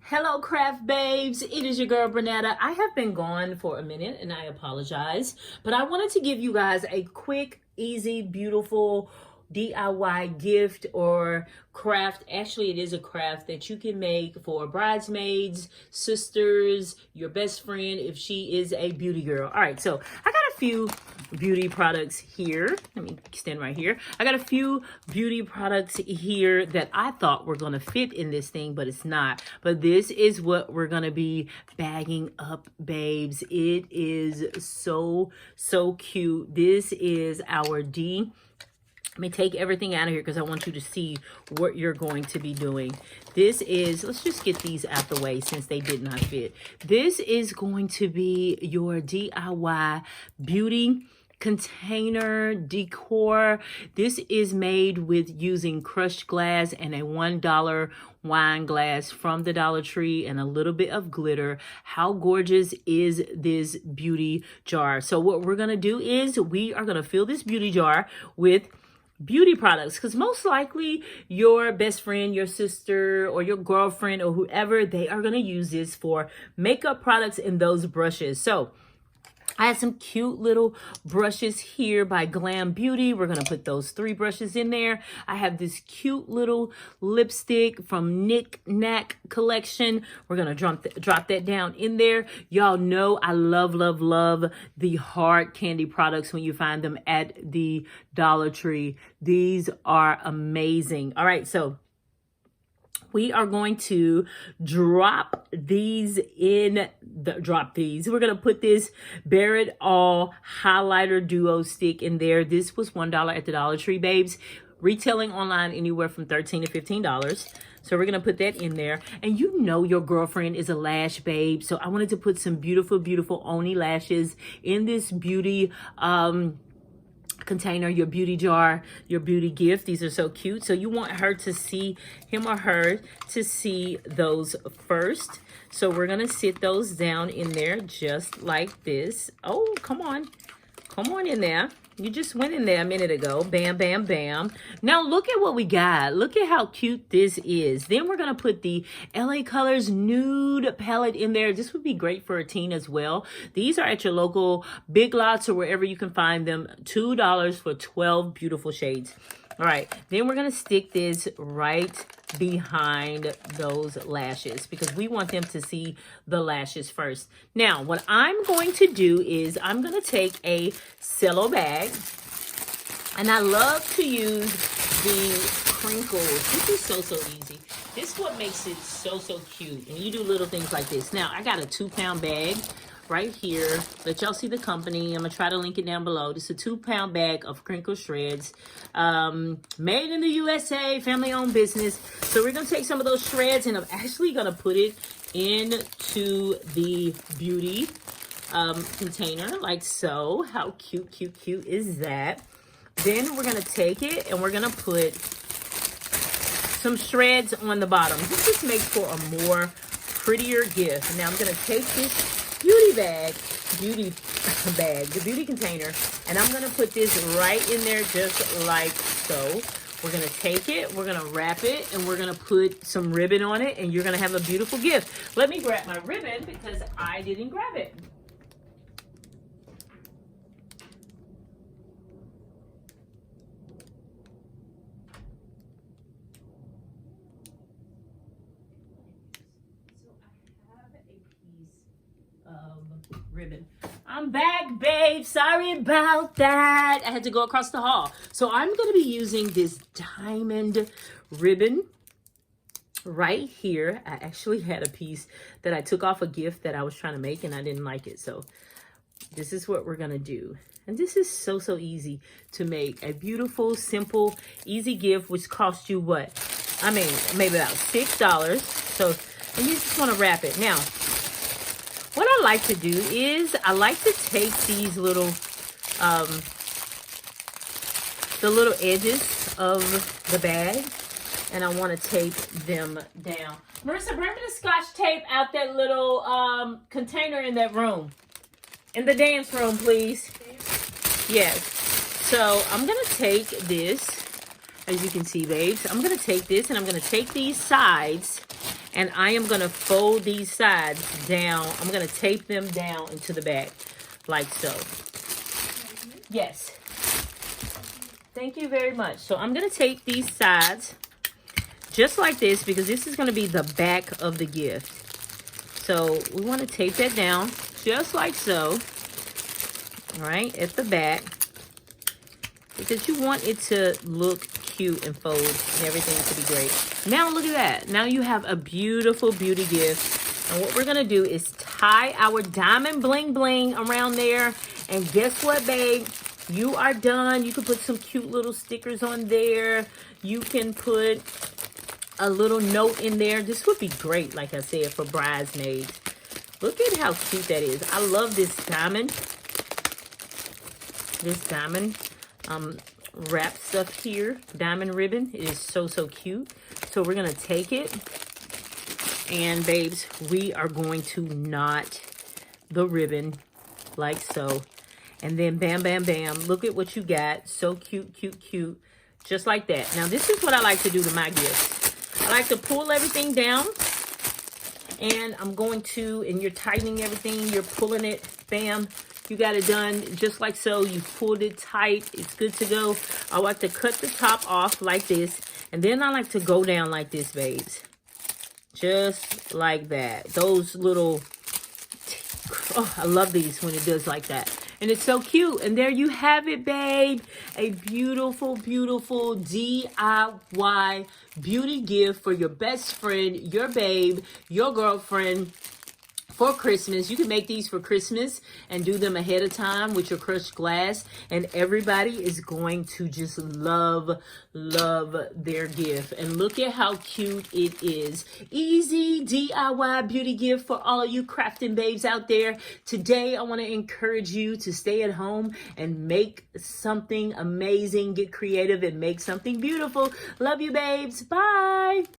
Hello, craft babes. It is your girl, Bernetta. I have been gone for a minute and I apologize, but I wanted to give you guys a quick, easy, beautiful DIY gift or craft. Actually, it is a craft that you can make for bridesmaids, sisters, your best friend if she is a beauty girl. All right, so I got a few beauty products here. Let me stand right here. I got a few beauty products here that I thought were going to fit in this thing, but it's not. But this is what we're going to be bagging up, babes. It is so cute. This is our Let me take everything out of here because I want you to see what you're going to be doing. This is, let's just get these out the way since they did not fit. This is going to be your DIY beauty container decor. This is made with using crushed glass and a $1 wine glass from the Dollar Tree and a little bit of glitter. How gorgeous is this beauty jar? So what we're going to do is we are going to fill this beauty jar with beauty products, because most likely your best friend, your sister, or your girlfriend, or whoever, they are going to use this for makeup products and those brushes. So I have some cute little brushes here by Glam Beauty. We're going to put those 3 brushes in there. I have this cute little lipstick from Knick Knack collection. We're going to drop that down in there. Y'all know I love the hard candy products when you find them at the Dollar Tree. These are amazing. All right, so we are going to drop these. We're going to put this Bare It All highlighter duo stick in there. This was $1 at the Dollar Tree, babes. Retailing online anywhere from $13 to $15. So we're going to put that in there. And you know your girlfriend is a lash babe. So I wanted to put some beautiful Oni lashes in this beauty container, your beauty jar, your beauty gift. These are so cute. So you want her to see, him or her to see those first. So we're going to sit those down in there just like this. Oh, come on in there. You just went in there a minute ago. Bam, bam, bam. Now look at what we got. Look at how cute this is. Then we're going to put the LA Colors nude palette in there. This would be great for a teen as well. These are at your local Big Lots or wherever you can find them. $2 for 12 beautiful shades. All right. Then we're going to stick this right behind those lashes because we want them to see the lashes first. Now, what I'm going to do is I'm going to take a cello bag, and I love to use the crinkles. This is so easy. This is what makes it so cute. And you do little things like this. Now, I got a 2-pound bag right here. Let y'all see the company. I'm gonna try to link it down below. This is a 2-pound bag of crinkle shreds, made in the USA, family owned business. So we're gonna take some of those shreds and I'm actually gonna put it into the beauty container like so. How cute is that? Then we're gonna take it and we're gonna put some shreds on the bottom. This just makes for a more prettier gift. Now I'm gonna take this the beauty container, and I'm gonna put this right in there just like so. We're gonna take it, we're gonna wrap it, and we're gonna put some ribbon on it, and you're gonna have a beautiful gift. Let me grab my ribbon because I didn't grab it. Ribbon. I'm back, babe. Sorry about that. I had to go across the hall. So I'm going to be using this diamond ribbon right here. I actually had a piece that I took off a gift that I was trying to make and I didn't like it. So this is what we're going to do. And this is so easy to make. A beautiful, simple, easy gift, which costs you what? I mean, maybe about $6. So, and you just want to wrap it. Now, what I like to do is I like to take these little, the little edges of the bag, and I want to tape them down. Marissa, bring me the Scotch tape out that little container in that room. In the dance room, please. Yes. So I'm going to take this, as you can see, babes. I'm going to take this, and I'm going to take these sides, And I am going to fold these sides down. I'm going to tape them down into the back like so. Yes. Thank you very much. So I'm going to tape these sides just like this because this is going to be the back of the gift. So we want to tape that down just like so. All right, at the back. Because you want it to look cute and fold and everything to be great. Now look at that. Now you have a beautiful beauty gift. And what we're going to do is tie our diamond bling bling around there. And guess what, babe? You are done. You can put some cute little stickers on there. You can put a little note in there. This would be great, like I said, for bridesmaids. Look at how cute that is. I love this diamond. This diamond wrap stuff here, diamond ribbon. It is so, so cute. So we're going to take it, and babes, we are going to knot the ribbon like so. And then bam, bam, bam. Look at what you got. So cute, cute, cute. Just like that. Now, this is what I like to do to my gifts. I like to pull everything down. And I'm going to, and you're tightening everything. You're pulling it. Bam. You got it done just like so. You pulled it tight. It's good to go. I like to cut the top off like this. And then I like to go down like this, babes. Just like that. Those little, oh, I love these when it does like that. And it's so cute. And there you have it, babe. A beautiful, beautiful DIY beauty gift for your best friend, your babe, your girlfriend, for Christmas. You can make these for Christmas and do them ahead of time with your crushed glass. And everybody is going to just love, love their gift. And look at how cute it is. Easy DIY beauty gift for all of you crafting babes out there. Today, I want to encourage you to stay at home and make something amazing. Get creative and make something beautiful. Love you, babes. Bye.